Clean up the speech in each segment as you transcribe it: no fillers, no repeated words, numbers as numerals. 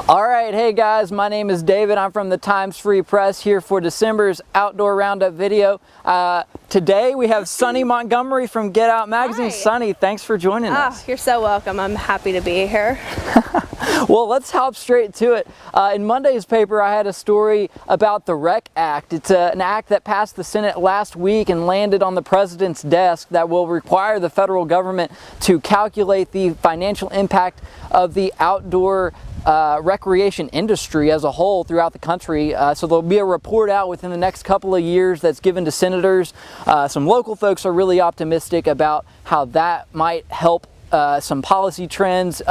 All right, hey guys, my name is David. I'm from the Times Free Press here for December's Outdoor Roundup video. Today we have Sunny Montgomery from Get Out Magazine. Hi. Sunny, thanks for joining us. You're so welcome. I'm happy to be here. Well, let's hop straight to it. In Monday's paper, I had a story about the REC Act. It's an act that passed the Senate last week and landed on the president's desk that will require the federal government to calculate the financial impact of the outdoor recreation industry as a whole throughout the country. So there'll be a report out within the next couple of years that's given to senators. Some local folks are really optimistic about how that might help some policy trends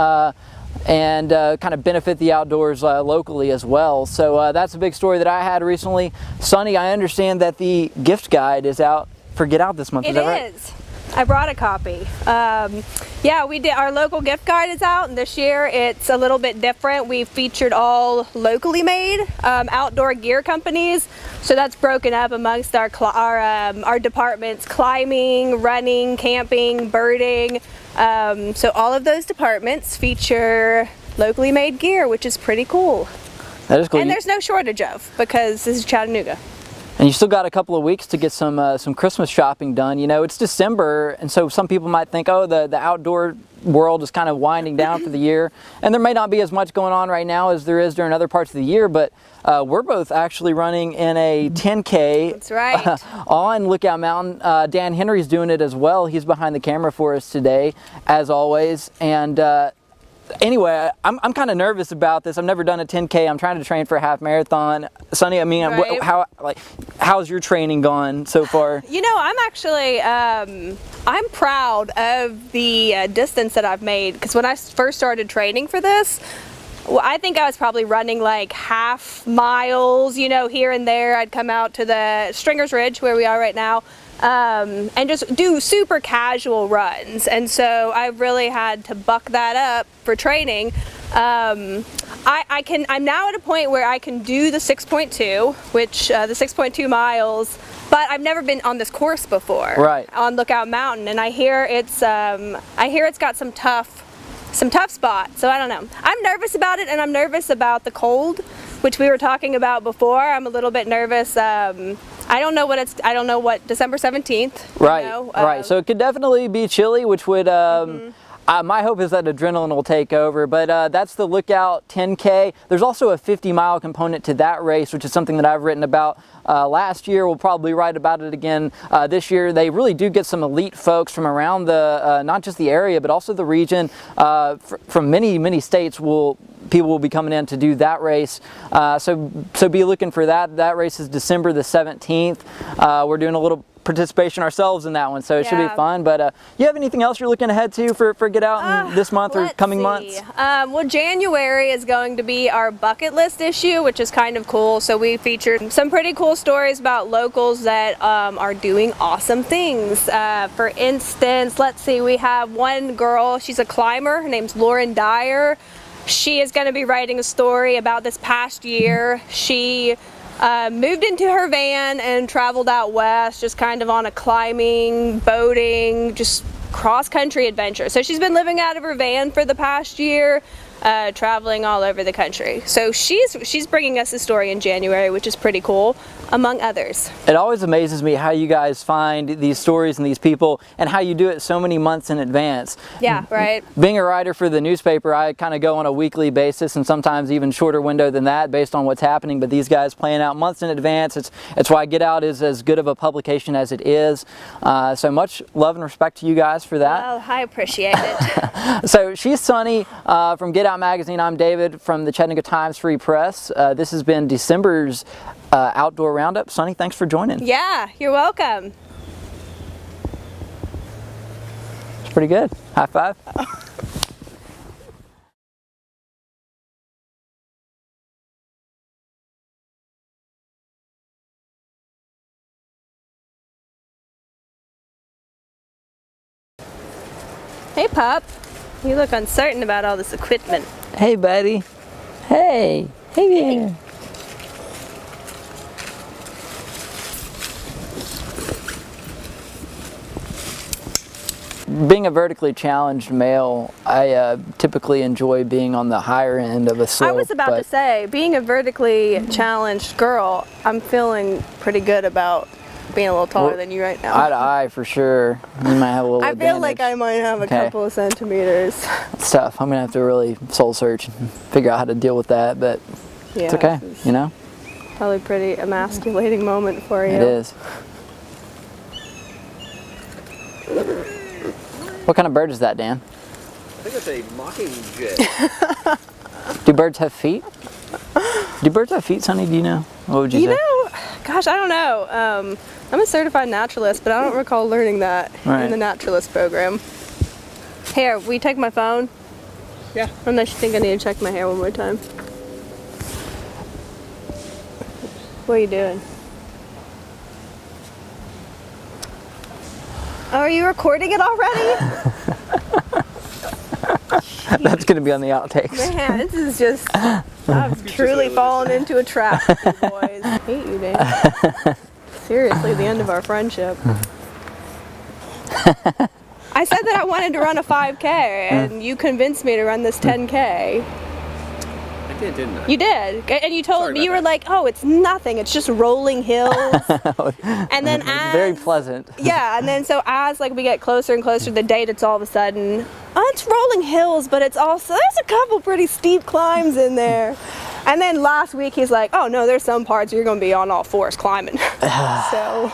and kind of benefit the outdoors locally as well. So that's a big story that I had recently. Sunny, I understand that the gift guide is out for Get Out this month. Is that right? It is. I brought a copy. Yeah, we did. Our local gift guide is out, and this year it's a little bit different. We've featured all locally made outdoor gear companies. So that's broken up amongst our departments: climbing, running, camping, birding. So all of those departments feature locally made gear, which is pretty cool. That is cool. And there's no shortage of, because this is Chattanooga. And you still got a couple of weeks to get some Christmas shopping done. You know, it's December, and so some people might think, oh, the outdoor world is kind of winding down for the year. And there may not be as much going on right now as there is during other parts of the year, but we're both actually running in a 10K. That's right. On Lookout Mountain. Dan Henry's doing it as well. He's behind the camera for us today, as always. And anyway, I'm kind of nervous about this. I've never done a 10K. I'm trying to train for a half marathon. Sunny, I mean, right. How's your training gone so far? You know, I'm actually, I'm proud of the distance that I've made, because when I first started training for this, well, I think I was probably running like half miles, you know, here and there. I'd come out to the Stringer's Ridge, where we are right now, and just do super casual runs. And so I really had to buck that up for training. I'm now at a point where I can do the 6.2, which the 6.2 miles, but I've never been on this course before. Right. On Lookout Mountain, and I hear it's got some tough spots. So I don't know. I'm nervous about it, and I'm nervous about the cold, which we were talking about before. I'm a little bit nervous. I don't know what December 17th. Right. You know, right. So it could definitely be chilly, which would. My hope is that adrenaline will take over, but that's the Lookout 10K. There's also a 50-mile component to that race, which is something that I've written about last year. We'll probably write about it again this year. They really do get some elite folks from around the, not just the area, but also the region. From many states, people will be coming in to do that race. So be looking for that. That race is December the 17th. We're doing a little participation ourselves in that one, so it should be fun. But you have anything else you're looking ahead to for Get Out in this month or coming months? Well, January is going to be our bucket list issue, which is kind of cool. So we featured some pretty cool stories about locals that are doing awesome things. For instance, let's see, we have one girl, she's a climber, her name's Lauren Dyer. She is going to be writing a story about this past year. She moved into her van and traveled out west, just kind of on a climbing, boating, just cross-country adventure. So she's been living out of her van for the past year, traveling all over the country. So she's bringing us a story in January, which is pretty cool, among others. It always amazes me how you guys find these stories and these people, and how you do it so many months in advance. Yeah, right. Being a writer for the newspaper, I kind of go on a weekly basis, and sometimes even shorter window than that based on what's happening, but these guys plan out months in advance. It's why Get Out is as good of a publication as it is. So much love and respect to you guys for that. Well, I appreciate it. So she's Sunny from Get Out Magazine. I'm David from the Chattanooga Times Free Press. This has been December's Outdoor Roundup. Sunny, thanks for joining. Yeah, you're welcome. It's pretty good. High five. Hey, pup. You look uncertain about all this equipment. Hey, buddy. Hey. Hey there. being a vertically challenged male, I typically enjoy being on the higher end of a slope. I was about to say, being a vertically challenged girl, I'm feeling pretty good about being a little taller than you right now. Eye to eye for sure. You might have a little I advantage. feel like I might have a couple of centimeters. It's tough. I'm gonna have to really soul search and figure out how to deal with that, but Yeah, it's okay, you know? Probably pretty emasculating moment for you. It is. What kind of bird is that, Dan? I think it's a mockingjay. Do birds have feet? Do birds have feet, Sonny? Do you know? What would you say? Gosh, I don't know. I'm a certified naturalist, but I don't recall learning that in the naturalist program. Here, will you take my phone? Yeah. Unless you think I need to check my hair one more time. What are you doing? Oh, are you recording it already? That's going to be on the outtakes. Man, this is just, I've truly fallen into a trap with you boys. I hate you, Dan. Seriously, the end of our friendship. I said that I wanted to run a 5K, and you convinced me to run this 10K. I did, didn't I? You did, and you told me, you were like, oh, it's nothing, it's just rolling hills. And then as... Very pleasant. Yeah, and then so as like we get closer and closer to the date, it's all of a sudden, oh, it's rolling hills, but it's also, there's a couple pretty steep climbs in there. And then last week he's like, oh no, there's some parts you're going to be on all fours climbing. So...